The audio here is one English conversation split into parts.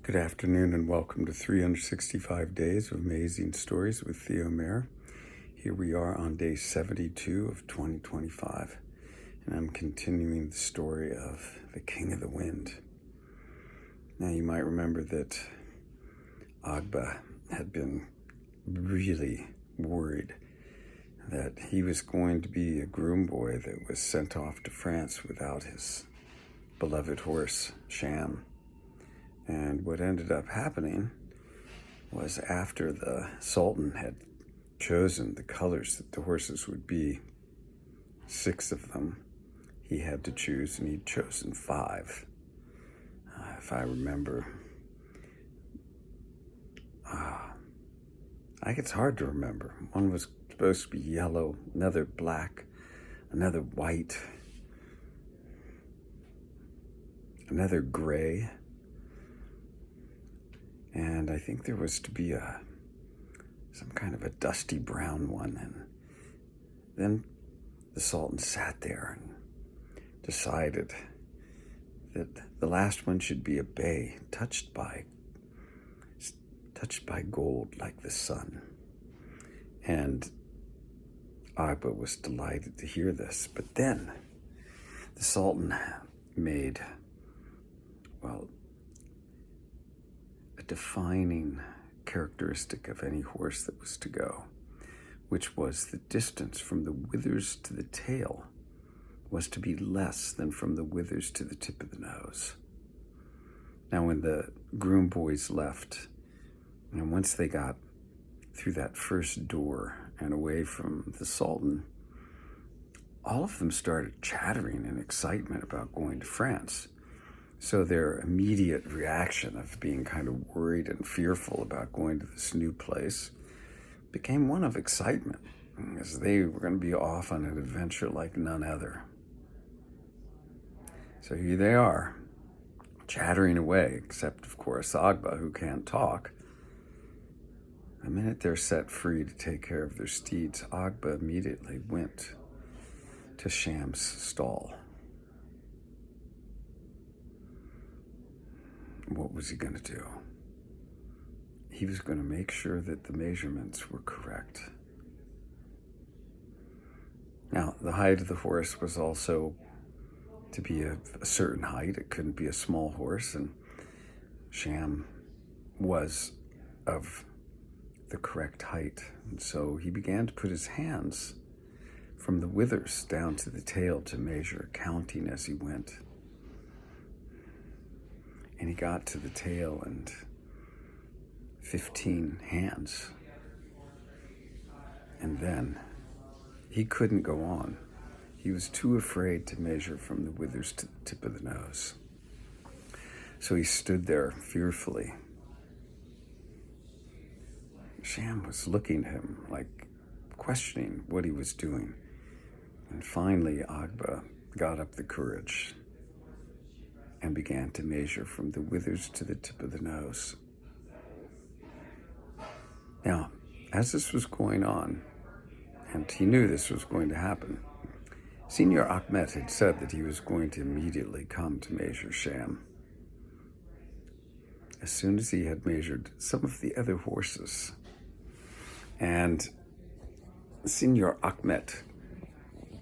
Good afternoon and welcome to 365 Days of Amazing Stories with Theo Mayer. Here we are on day 72 of 2025, and I'm continuing the story of the King of the Wind. Now you might remember that Agba had been really worried that he was going to be a groom boy that was sent off to France without his beloved horse, Sham. And what ended up happening was after the Sultan had chosen the colors that the horses would be, 6 of them, he had to choose, and he'd chosen 5. If I remember, it's hard to remember. One was supposed to be yellow, another black, another white, another gray. And I think there was to be some kind of a dusty brown one. And then the Sultan sat there and decided that the last one should be a bay touched by gold like the sun. And Agba was delighted to hear this. But then the Sultan made, a defining characteristic of any horse that was to go, which was the distance from the withers to the tail was to be less than from the withers to the tip of the nose. Now, when the groom boys left, and once they got through that first door and away from the Sultan, all of them started chattering in excitement about going to France. So their immediate reaction of being kind of worried and fearful about going to this new place became one of excitement, as they were going to be off on an adventure like none other. So here they are, chattering away, except, of course, Agba, who can't talk. The minute they're set free to take care of their steeds, Agba immediately went to Sham's stall. What was he going to do? He was going to make sure that the measurements were correct. Now, the height of the horse was also to be a certain height. It couldn't be a small horse, and Sham was of the correct height. And so he began to put his hands from the withers down to the tail to measure, counting as he went. And he got to the tail and 15 hands. And then he couldn't go on. He was too afraid to measure from the withers to the tip of the nose. So he stood there fearfully. Sham was looking at him, like questioning what he was doing. And finally, Agba got up the courage and began to measure from the withers to the tip of the nose. Now, as this was going on, and he knew this was going to happen, Senior Achmet had said that he was going to immediately come to measure Sham. As soon as he had measured some of the other horses, and Senior Achmet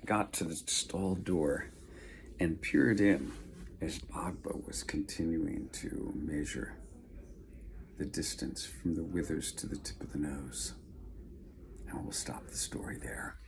got to the stall door and peered in as Agba was continuing to measure the distance from the withers to the tip of the nose. And we'll stop the story there.